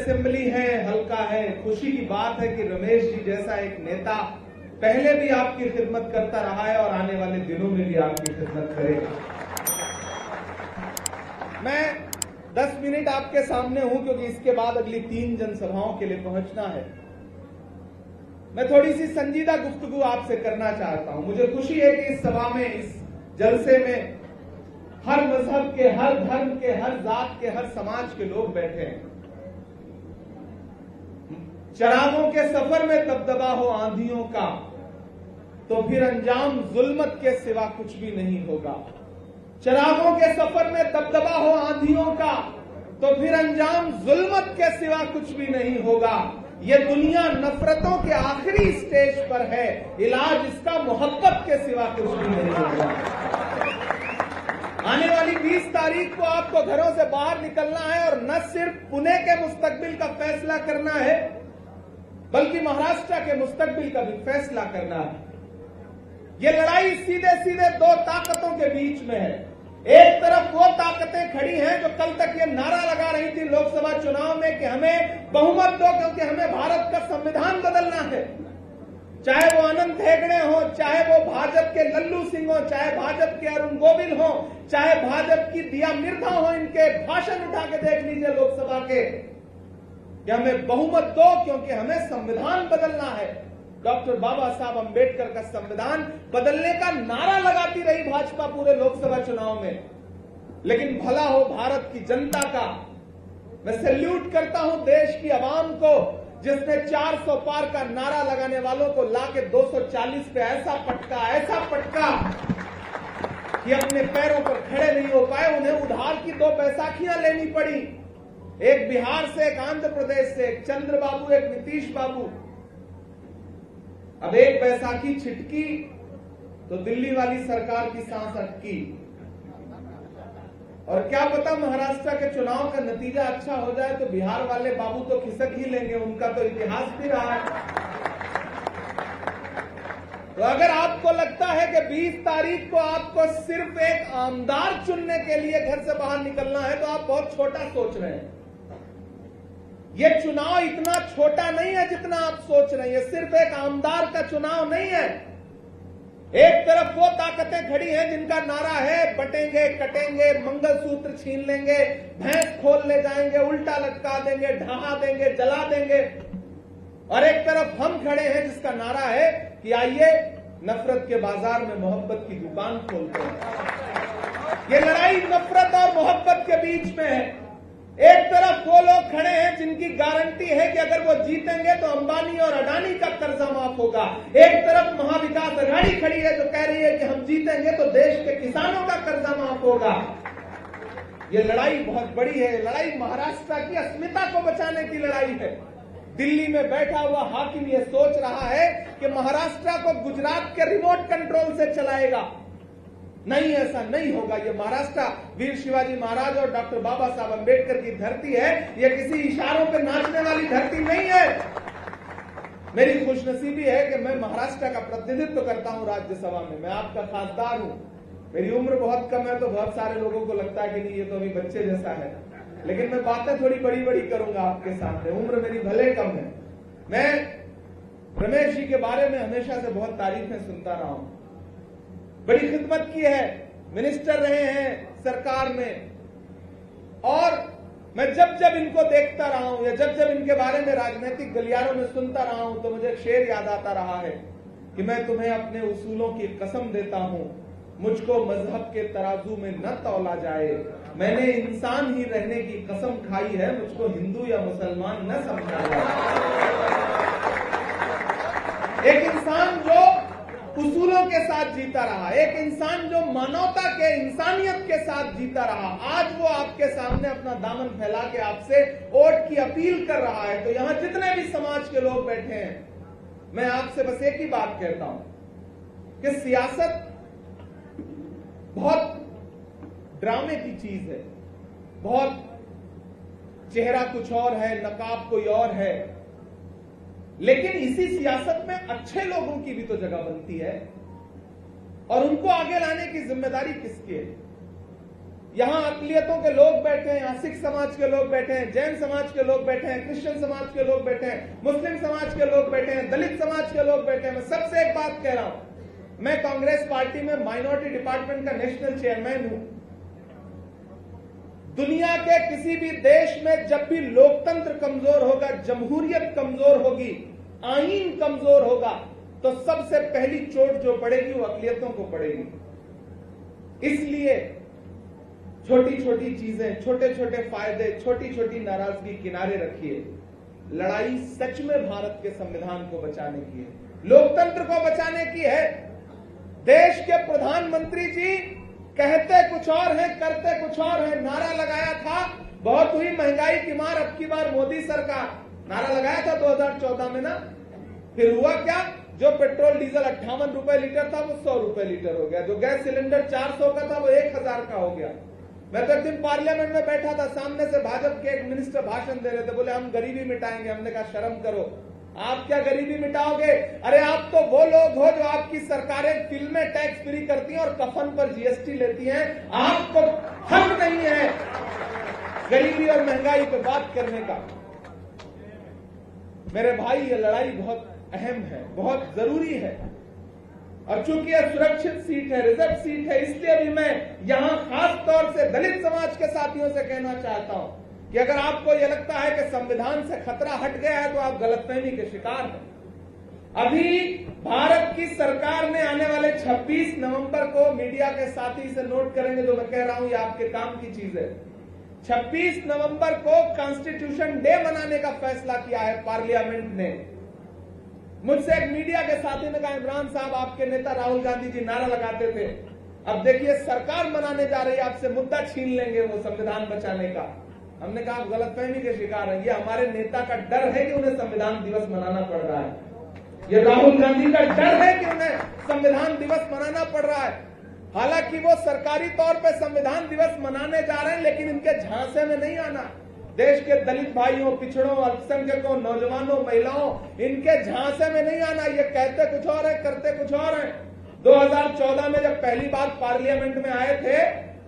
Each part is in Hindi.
असेंबली है, हल्का है। खुशी की बात है कि रमेश जी जैसा एक नेता पहले भी आपकी खिदमत करता रहा है और आने वाले दिनों में भी आपकी खिदमत करेगा। मैं 10 मिनट आपके सामने हूं क्योंकि इसके बाद अगली 3 जनसभाओं के लिए पहुंचना है। मैं थोड़ी सी संजीदा गुफ्तगू आपसे करना चाहता हूं। मुझे खुशी है कि इस सभा में, इस जलसे में हर मजहब के, हर धर्म के, हर जात के, हर समाज के लोग बैठे हैं। चरागों के सफर में दबदबा हो आंधियों का, तो फिर अंजाम जुल्मत के सिवा कुछ भी नहीं होगा। चरागों के सफर में दबदबा हो आंधियों का, तो फिर अंजाम जुल्मत के सिवा कुछ भी नहीं होगा। ये दुनिया नफरतों के आखिरी स्टेज पर है, इलाज इसका मोहब्बत के सिवा कुछ भी नहीं होगा। आने वाली 20 तारीख को आपको घरों से बाहर निकलना है और न सिर्फ पुणे के मुस्तकबिल का फैसला करना है, बल्कि महाराष्ट्र के मुस्तकबिल का भी फैसला करना है। ये लड़ाई सीधे सीधे 2 ताकतों के बीच में है। एक तरफ वो ताकतें खड़ी हैं जो कल तक ये नारा लगा रही थी लोकसभा चुनाव में कि हमें बहुमत दो क्योंकि हमें भारत का संविधान बदलना है। चाहे वो अनंत हेगड़े हो, चाहे वो भाजपा के लल्लू सिंह हो, चाहे भाजपा के अरुण गोविल हो, चाहे भाजपा की दिया मिर्धा हो, इनके भाषण उठा के देख लीजिए लोकसभा के कि हमें बहुमत दो क्योंकि हमें संविधान बदलना है। डॉक्टर बाबा साहब अंबेडकर का संविधान बदलने का नारा लगाती रही भाजपा पूरे लोकसभा चुनाव में। लेकिन भला हो भारत की जनता का। मैं सैल्यूट करता हूं देश की आवाम को जिसने 400 पार का नारा लगाने वालों को लाके 240 पे ऐसा पटका कि अपने पैरों पर खड़े नहीं हो पाए। उन्हें उधार की 2 बैसाखियां लेनी पड़ी, एक बिहार से, एक आंध्र प्रदेश से, एक चंद्रबाबू, एक नीतीश बाबू। अब एक बैसाखी छिटकी तो दिल्ली वाली सरकार की सांस अटकी। और क्या पता महाराष्ट्र के चुनाव का नतीजा अच्छा हो जाए तो बिहार वाले बाबू तो खिसक ही लेंगे, उनका तो इतिहास भी रहा है। तो अगर आपको लगता है कि 20 तारीख को आपको सिर्फ एक आमदार चुनने के लिए घर से बाहर निकलना है तो आप बहुत छोटा सोच रहे हैं। ये चुनाव इतना छोटा नहीं है जितना आप सोच रहे हैं। ये सिर्फ एक आमदार का चुनाव नहीं है। एक तरफ वो ताकतें खड़ी हैं जिनका नारा है बटेंगे, कटेंगे, मंगलसूत्र छीन लेंगे, भैंस खोल ले जाएंगे, उल्टा लटका देंगे, ढहा देंगे, जला देंगे। और एक तरफ हम खड़े हैं जिसका नारा है कि आइए नफरत के बाजार में मोहब्बत की दुकान खोलते हैं। ये लड़ाई नफरत और मोहब्बत के बीच में है। एक तरफ वो लोग खड़े हैं जिनकी गारंटी है कि अगर वो जीतेंगे तो अंबानी और अडानी का कर्जा माफ होगा। एक तरफ महाविकास अघाड़ी खड़ी है जो कह रही है कि हम जीतेंगे तो देश के किसानों का कर्जा माफ होगा। ये लड़ाई बहुत बड़ी है। लड़ाई महाराष्ट्र की अस्मिता को बचाने की लड़ाई है। दिल्ली में बैठा हुआ हाकिम ये सोच रहा है कि महाराष्ट्र को गुजरात के रिमोट कंट्रोल से चलाएगा। नहीं, ऐसा नहीं होगा। ये महाराष्ट्र वीर शिवाजी महाराज और डॉक्टर बाबा साहब अंबेडकर की धरती है। ये किसी इशारों पे नाचने वाली धरती नहीं है। मेरी खुशनसीबी है कि मैं महाराष्ट्र का प्रतिनिधित्व करता हूं राज्यसभा में। मैं आपका खासदार हूं। मेरी उम्र बहुत कम है तो बहुत सारे लोगों को लगता है कि नहीं ये तो अभी बच्चे जैसा है, लेकिन मैं बातें थोड़ी बड़ी बड़ी करूंगा आपके सामने। उम्र मेरी भले कम है। मैं रमेश जी के बारे में हमेशा से बहुत तारीफें सुनता रहा हूं। बड़ी खिदमत की है, मिनिस्टर रहे हैं सरकार में। और मैं जब जब इनको देखता रहा हूं या जब जब इनके बारे में राजनीतिक गलियारों में सुनता रहा हूं तो मुझे एक शेर याद आता रहा है कि मैं तुम्हें अपने उसूलों की कसम देता हूं, मुझको मजहब के तराजू में न तौला जाए। मैंने इंसान ही रहने की कसम खाई है, मुझको हिंदू या मुसलमान न समझा जाए। एक इंसान जो उसूलों के साथ जीता रहा, एक इंसान जो मानवता के, इंसानियत के साथ जीता रहा, आज वो आपके सामने अपना दामन फैला के आपसे वोट की अपील कर रहा है। तो यहां जितने भी समाज के लोग बैठे हैं, मैं आपसे बस एक ही बात कहता हूं कि सियासत बहुत ड्रामे की चीज है। बहुत चेहरा कुछ और है, नकाब कोई और है, लेकिन इसी सियासत में अच्छे लोगों की भी तो जगह बनती है और उनको आगे लाने की जिम्मेदारी किसकी है? यहां अकलियतों के लोग बैठे हैं, यहां सिख समाज के लोग बैठे हैं, जैन समाज के लोग बैठे हैं, क्रिश्चियन समाज के लोग बैठे हैं, मुस्लिम समाज के लोग बैठे हैं, दलित समाज के लोग बैठे हैं। मैं सबसे एक बात कह रहा हूं, मैं कांग्रेस पार्टी में माइनॉरिटी डिपार्टमेंट का नेशनल चेयरमैन हूं। दुनिया के किसी भी देश में जब भी लोकतंत्र कमजोर होगा, जमहूरियत कमजोर होगी, आईन कमजोर होगा, तो सबसे पहली चोट जो पड़ेगी वो अकलियतों को पड़ेगी। इसलिए छोटी छोटी चीजें, छोटे छोटे फायदे, छोटी छोटी नाराजगी किनारे रखिए। लड़ाई सच में भारत के संविधान को बचाने की है, लोकतंत्र को बचाने की है। देश के प्रधानमंत्री जी कहते कुछ और हैं, करते कुछ और हैं। नारा लगाया था, बहुत हुई महंगाई की मार, अब की बार मोदी सरकार, नारा लगाया था 2014 में ना। फिर हुआ क्या? जो पेट्रोल डीजल 58 रुपए लीटर था वो 100 रुपए लीटर हो गया, जो गैस सिलेंडर 400 का था वो 1000 का हो गया। मैं तो एक दिन पार्लियामेंट में बैठा था, सामने से भाजपा के एक मिनिस्टर भाषण दे रहे थे, बोले हम गरीबी मिटाएंगे। हमने कहा शर्म करो, आप क्या गरीबी मिटाओगे? अरे आप तो वो लोग हो जो आपकी सरकारें फिल्में टैक्स फ्री करती हैं और कफन पर जीएसटी लेती हैं। आपको हक नहीं है गरीबी और महंगाई पर बात करने का। मेरे भाई, ये लड़ाई बहुत अहम है, बहुत जरूरी है। और चूंकि यह सुरक्षित सीट है, रिजर्व सीट है, इसलिए भी मैं यहां खास तौर से दलित समाज के साथियों से कहना चाहता हूं कि अगर आपको यह लगता है कि संविधान से खतरा हट गया है तो आप गलतफहमी के शिकार हैं। अभी भारत की सरकार ने आने वाले 26 नवंबर को, मीडिया के साथी से नोट करेंगे जो मैं कह रहा हूं, ये आपके काम की चीज है। 26 नवंबर को कॉन्स्टिट्यूशन डे मनाने का फैसला किया है पार्लियामेंट ने। मुझसे एक मीडिया के साथी ने कहा, इमरान साहब आपके नेता राहुल गांधी जी नारा लगाते थे, अब देखिए सरकार मनाने जा रही है, आपसे मुद्दा छीन लेंगे वो संविधान बचाने का। हमने कहा आप गलतफहमी के शिकार हैं, ये हमारे नेता का डर है कि उन्हें संविधान दिवस मनाना पड़ रहा है। ये राहुल गांधी का डर है कि उन्हें संविधान दिवस मनाना पड़ रहा है। हालांकि वो सरकारी तौर पर संविधान दिवस मनाने जा रहे हैं, लेकिन इनके झांसे में नहीं आना। देश के दलित भाइयों, पिछड़ों, अल्पसंख्यकों, नौजवानों, महिलाओं, इनके झांसे में नहीं आना। ये कहते कुछ और है, करते कुछ और है। 2014 में जब पहली बार पार्लियामेंट में आए थे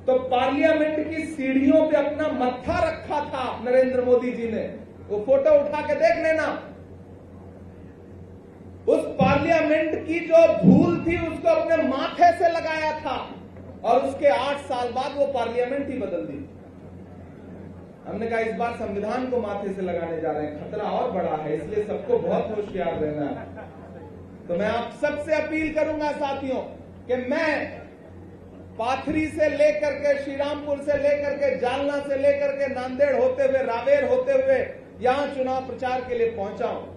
तो पार्लियामेंट की सीढ़ियों पे अपना मत्था रखा था नरेंद्र मोदी जी ने, वो फोटो उठा के देख लेना। उस पार्लियामेंट की जो धूल थी उसको अपने माथे से लगाया था और उसके 8 साल बाद वो पार्लियामेंट ही बदल दी। हमने कहा इस बार संविधान को माथे से लगाने जा रहे हैं, खतरा और बड़ा है, इसलिए सबको बहुत होशियार रहना है। तो मैं आप सबसे अपील करूंगा साथियों कि मैं पाथरी से लेकर के, श्रीरामपुर से लेकर के, जालना से लेकर के, नांदेड़ होते हुए, रावेर होते हुए यहां चुनाव प्रचार के लिए पहुंचा हूं।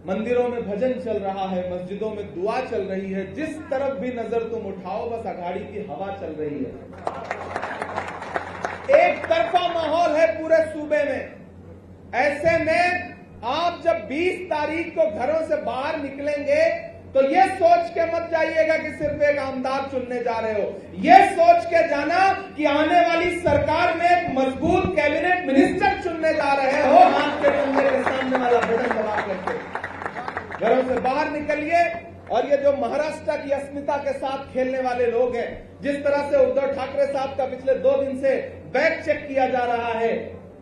मंदिरों में भजन चल रहा है, मस्जिदों में दुआ चल रही है, जिस तरफ भी नजर तुम उठाओ बस अघाड़ी की हवा चल रही है। एक तरफा माहौल है पूरे सूबे में। ऐसे में आप जब 20 तारीख को घरों से बाहर निकलेंगे तो ये सोच के मत जाइएगा कि सिर्फ एक आमदार चुनने जा रहे हो, ये सोच के जाना कि आने वाली सरकार में एक मजबूत कैबिनेट मिनिस्टर चुनने जा रहे हो। हाथ के कंधे के सामने वाला बटन दबा करके घरों से बाहर निकलिए। और ये जो महाराष्ट्र की अस्मिता के साथ खेलने वाले लोग हैं, जिस तरह से उद्धव ठाकरे साहब का पिछले 2 दिन से बैग चेक किया जा रहा है,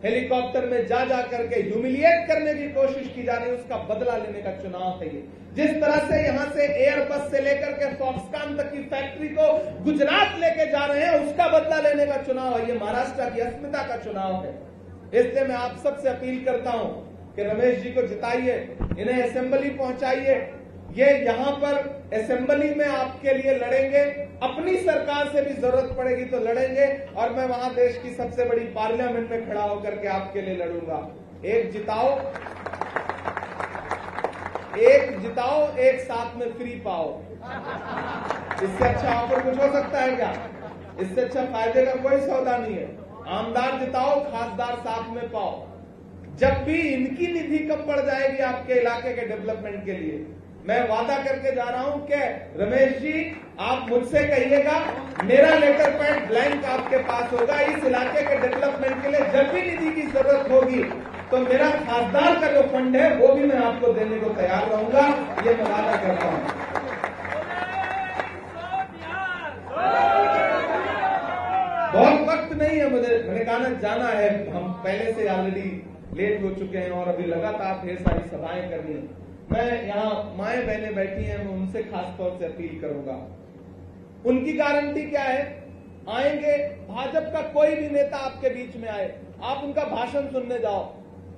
हेलीकॉप्टर में जा करके ह्यूमिलिएट करने की कोशिश की जा रही है, उसका बदला लेने का चुनाव है ये। जिस तरह से यहां से एयरबस से लेकर के फॉक्सकॉन तक की फैक्ट्री को गुजरात लेके जा रहे हैं, उसका बदला लेने का चुनाव है। ये महाराष्ट्र की अस्मिता का चुनाव है। इसलिए मैं आप सबसे अपील करता हूं कि रमेश जी को जिताइए, इन्हें असेंबली पहुंचाइए। ये यहां पर असेंबली में आपके लिए लड़ेंगे, अपनी सरकार से भी जरूरत पड़ेगी तो लड़ेंगे, और मैं वहां देश की सबसे बड़ी पार्लियामेंट में खड़ा होकर के आपके लिए लड़ूंगा। एक जिताओ, एक साथ में फ्री पाओ। इससे अच्छा ऑफर कुछ हो सकता है क्या? इससे अच्छा फायदे का कोई सौदा नहीं है। आमदार जिताओ, खासदार साथ में पाओ। जब भी इनकी निधि कम पड़ जाएगी आपके इलाके के डेवलपमेंट के लिए, मैं वादा करके जा रहा हूं कि रमेश जी आप मुझसे कहिएगा, मेरा लेटर पैड ब्लैंक आपके पास होगा। इस इलाके के डेवलपमेंट के लिए जब भी निधि की जरूरत होगी तो मेरा खासदार का जो फंड है वो भी मैं आपको देने को तैयार रहूंगा, ये मैं वादा करता हूं। है मुझे, मैंने कहा ना जाना है, हम पहले से ऑलरेडी लेट हो चुके हैं और अभी लगातार ढेर सारी सभाएं करनी है। मैं यहाँ माएं बहनें बैठी हैं, मैं उनसे खास तौर से अपील करूंगा। उनकी गारंटी क्या है? आएंगे, भाजपा का कोई भी नेता आपके बीच में आए, आप उनका भाषण सुनने जाओ,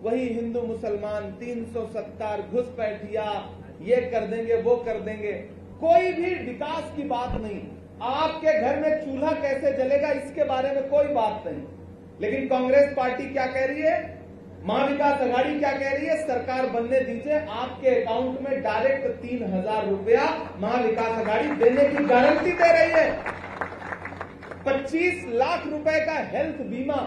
वही हिंदू मुसलमान 370 घुसपैठिया, ये कर देंगे वो कर देंगे, कोई भी विकास की बात नहीं। आपके घर में चूल्हा कैसे जलेगा इसके बारे में कोई बात नहीं। लेकिन कांग्रेस पार्टी क्या कह रही है, महाविकास आघाड़ी क्या कह रही है? सरकार बनने दीजिए, आपके अकाउंट में डायरेक्ट 3000 रुपया महाविकास आघाड़ी देने की गारंटी दे रही है। 25 लाख रुपए का हेल्थ बीमा।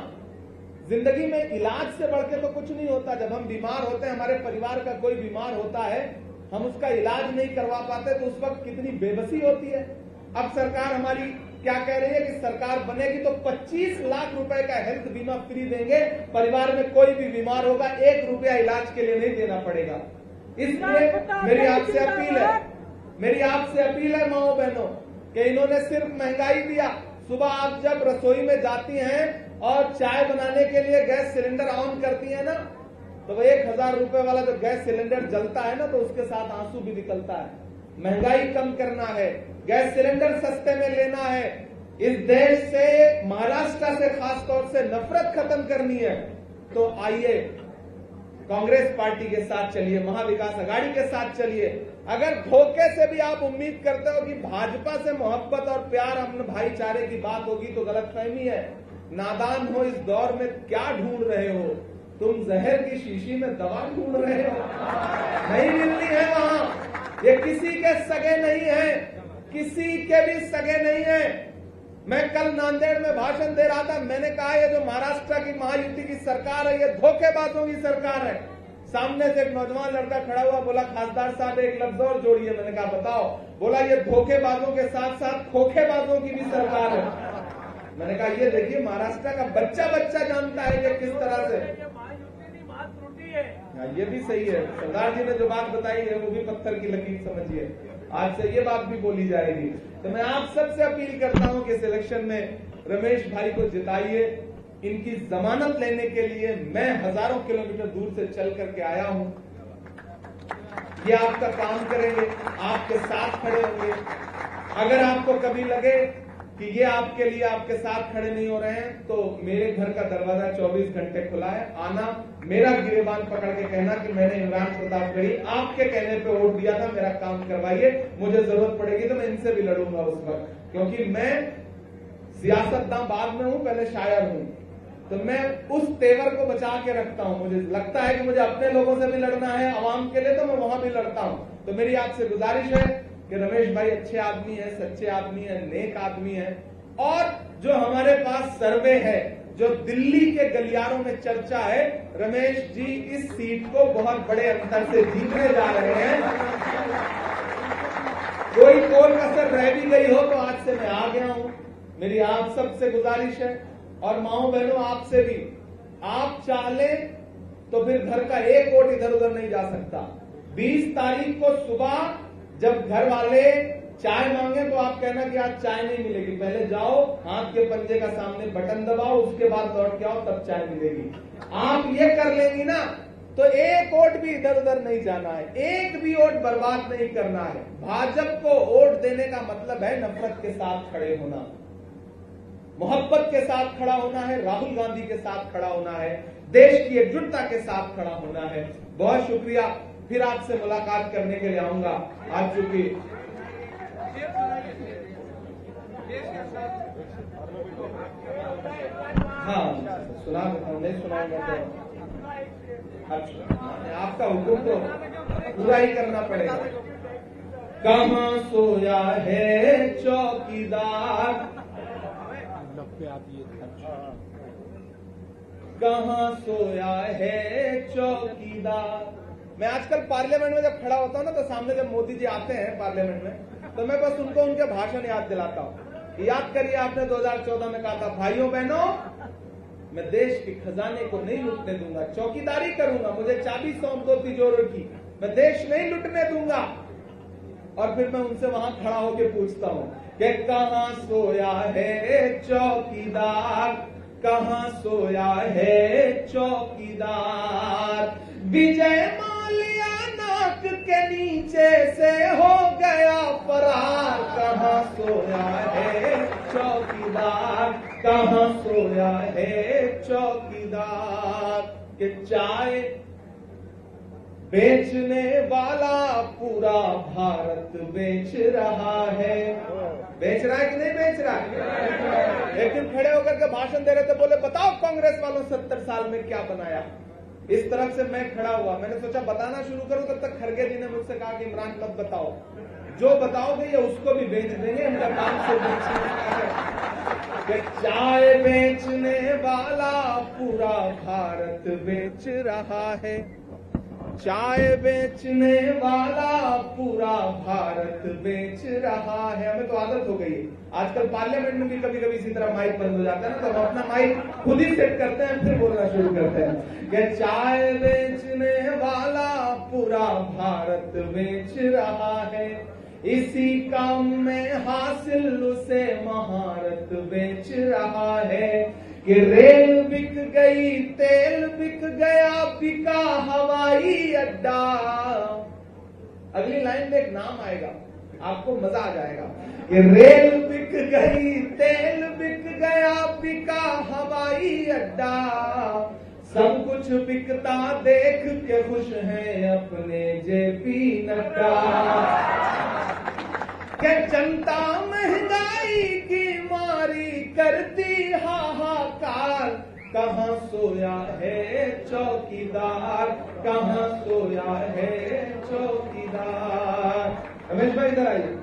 जिंदगी में इलाज से बढ़ के तो कुछ नहीं होता। जब हम बीमार होते हैं, हमारे परिवार का कोई बीमार होता है, हम उसका इलाज नहीं करवा पाते तो उस वक्त कितनी बेबसी होती है। अब सरकार हमारी क्या कह रही है कि सरकार बनेगी तो 25 लाख रुपए का हेल्थ बीमा फ्री देंगे, परिवार में कोई भी बीमार होगा 1 रुपया इलाज के लिए नहीं देना पड़ेगा। इसलिए मेरी आपसे अपील है माओ बहनों कि इन्होंने सिर्फ महंगाई दिया। सुबह आप जब रसोई में जाती हैं और चाय बनाने के लिए गैस सिलेंडर ऑन करती है ना, तो वो 1000 रुपए वाला जो गैस सिलेंडर जलता है ना, तो उसके साथ आंसू भी निकलता है। महंगाई कम करना है, गैस सिलेंडर सस्ते में लेना है, इस देश से, महाराष्ट्र से खास तौर से नफरत खत्म करनी है, तो आइए कांग्रेस पार्टी के साथ चलिए, महाविकास आघाड़ी के साथ चलिए। अगर धोखे से भी आप उम्मीद करते हो कि भाजपा से मोहब्बत और प्यार, अमन, भाईचारे की बात होगी तो गलतफहमी है। नादान हो, इस दौर में क्या ढूंढ रहे हो तुम? जहर की शीशी में दवा ढूंढ रहे हो, नहीं मिलनी है वहां। ये किसी के सगे नहीं है, किसी के भी सगे नहीं है। मैं कल नांदेड़ में भाषण दे रहा था, मैंने कहा ये जो महाराष्ट्र की महायुति की सरकार है, ये धोखेबाजों की सरकार है। सामने से एक नौजवान लड़का खड़ा हुआ, बोला खासदार साहब एक लफ्ज और जोड़िए। मैंने कहा बताओ। बोला ये धोखेबाजों के साथ साथ खोखेबाजों की भी सरकार है। मैंने कहा ये देखिए, महाराष्ट्र का बच्चा जानता है ये किस तरह से। ये भी सही है, सरदार जी ने जो बात बताई है वो भी पत्थर की लकीर समझिए, आज से ये बात भी बोली जाएगी। तो मैं आप सबसे अपील करता हूं कि इस इलेक्शन में रमेश भाई को जिताइए। इनकी जमानत लेने के लिए मैं हजारों किलोमीटर दूर से चल करके आया हूं। ये आपका काम करेंगे, आपके साथ खड़े होंगे। अगर आपको कभी लगे कि ये आपके लिए आपके साथ खड़े नहीं हो रहे हैं, तो मेरे घर का दरवाजा 24 घंटे खुला है। आना, मेरा गिरेबान पकड़ के कहना कि मैंने इमरान प्रतापगढ़ी आपके कहने पे वोट दिया था, मेरा काम करवाइए, मुझे जरूरत पड़ेगी तो मैं इनसे भी लड़ूंगा उस वक्त, क्योंकि मैं सियासतदान बाद में हूं, पहले शायर हूं, तो मैं उस तेवर को बचा के रखता हूं। मुझे लगता है कि मुझे अपने लोगों से भी लड़ना है, आवाम के लिए, तो मैं वहां भी लड़ता हूं। तो मेरी आपसे गुजारिश है कि रमेश भाई अच्छे आदमी है, सच्चे आदमी है, नेक आदमी है, और जो हमारे पास सर्वे है, जो दिल्ली के गलियारों में चर्चा है, रमेश जी इस सीट को बहुत बड़े अंतर से जीतने जा रहे हैं। कोई कोर कसर रह भी गई हो तो आज से मैं आ गया हूं। मेरी आप सबसे गुजारिश है, और माओ बहनों आपसे भी, आप चाह ले तो फिर घर का एक वोट इधर उधर नहीं जा सकता। 20 तारीख को सुबह जब घर वाले चाय मांगे तो आप कहना कि आज चाय नहीं मिलेगी, पहले जाओ हाथ के पंजे का सामने बटन दबाओ, उसके बाद लौट के आओ, तब चाय मिलेगी। आप ये कर लेंगी ना तो एक वोट भी इधर उधर नहीं जाना है, एक भी वोट बर्बाद नहीं करना है। भाजपा को वोट देने का मतलब है नफरत के साथ खड़े होना, मोहब्बत के साथ खड़ा होना है, राहुल गांधी के साथ खड़ा होना है, देश की एकजुटता के साथ खड़ा होना है। बहुत शुक्रिया, फिर आपसे मुलाकात करने के लिए आऊंगा। आज चूंकि हाँ सुना बताऊं, नहीं सुनाऊंगा तो अच्छा, आपका हुक्म तो पूरा ही करना पड़ेगा। कहाँ सोया है चौकीदार, कहाँ सोया है चौकीदार। मैं आजकल पार्लियामेंट में जब खड़ा होता हूं ना, तो सामने जब मोदी जी आते हैं पार्लियामेंट में, तो मैं बस उनको उनके भाषण याद दिलाता हूं। याद करिए आपने 2014 में कहा था, भाइयों बहनों मैं देश के खजाने को नहीं लुटने दूंगा, चौकीदारी करूंगा, मुझे चाबी सौंप दो तिजोरी की, मैं देश नहीं लुटने दूंगा। और फिर मैं उनसे वहां खड़ा होकर पूछता हूं कि कहां सोया है चौकीदार, कहां सोया है चौकीदार। विजय माल्या नाक के नीचे से हो गया फरार, कहां सोया है चौकीदार, कहां सोया है चौकीदार। कि चाय बेचने वाला पूरा भारत बेच रहा है। बेच रहा है कि नहीं बेच रहा है? एक दिन खड़े होकर के भाषण दे रहे थे, बोले बताओ कांग्रेस वालों 70 साल में क्या बनाया। इस तरफ से मैं खड़ा हुआ, मैंने सोचा बताना शुरू करूं, तब तक खड़गे जी ने मुझसे कहा कि इमरान मत बताओ, जो बताओगे ये उसको भी बेच देंगे, इनका काम से बेचने का है। चाय बेचने वाला पूरा भारत बेच रहा है, चाय बेचने वाला पूरा भारत बेच रहा है। हमें तो आदत हो गई है, आजकल पार्लियामेंट में भी कभी कभी इसी तरह माइक बंद हो जाता है ना, तो हम अपना माइक खुद ही सेट करते हैं, फिर बोलना शुरू करते हैं कि चाय बेचने वाला पूरा भारत बेच रहा है, इसी काम में हासिल उसे महारत बेच रहा है। कि रेल बिक गई, तेल बिक गया, बिका हवाई अड्डा। अगली लाइन में एक नाम आएगा, आपको मजा आ जाएगा। कि रेल बिक गई, तेल बिक गया, बिका हवाई अड्डा, सब कुछ बिकता देख के खुश हैं अपने जेपी नड्डा। क्या जनता महंगाई की मारी करती हाहाकार, कहां सोया है चौकीदार, कहां सोया है चौकीदार। रमेश भाई इधर आइए।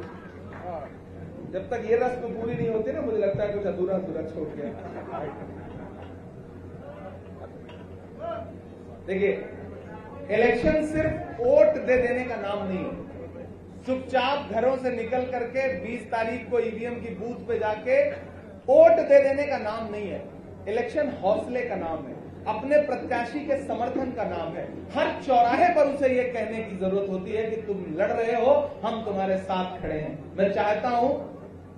जब तक ये रस्म पूरी नहीं होती ना, मुझे लगता है कुछ अधूरा अधूरा छोड़ गया। देखिए, इलेक्शन सिर्फ वोट दे देने का नाम नहीं है। चुपचाप घरों से निकल करके 20 तारीख को ईवीएम की बूथ पे जाके वोट दे देने का नाम नहीं है। इलेक्शन हौसले का नाम है, अपने प्रत्याशी के समर्थन का नाम है। हर चौराहे पर उसे यह कहने की जरूरत होती है कि तुम लड़ रहे हो, हम तुम्हारे साथ खड़े हैं। मैं चाहता हूं,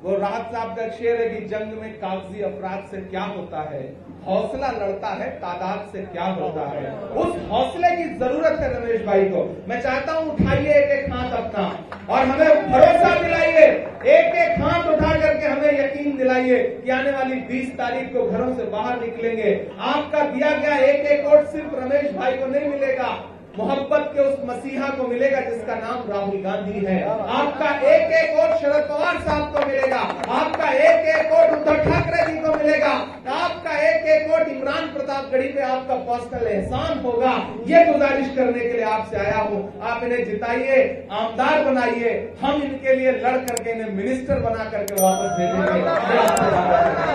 वो राहत साहब का शेर है कि जंग में कागजी अफराद से क्या होता है, हौसला लड़ता है तादाद से क्या होता है। उस हौसले की जरूरत है रमेश भाई को। मैं चाहता हूं उठाइए एक एक हाथ अपना और हमें भरोसा दिलाइए, एक एक हाथ उठा करके हमें यकीन दिलाइए कि आने वाली 20 तारीख को घरों से बाहर निकलेंगे। आपका दिया गया एक एक वोट सिर्फ रमेश भाई को नहीं मिलेगा, मोहब्बत के उस मसीहा को मिलेगा जिसका नाम राहुल गांधी है। आपका एक एक वोट शरद पवार साहब को मिलेगा, आपका एक एक वोट उद्धव ठाकरे जी को मिलेगा, आपका एक एक वोट इमरान प्रतापगढ़ी पे आपका पर्सनल एहसान होगा। ये गुजारिश करने के लिए आपसे आया हूं, आप इन्हें जिताइए, आमदार बनाइए, हम इनके लिए लड़ करके इन्हें मिनिस्टर बना करके वापस भेजेंगे।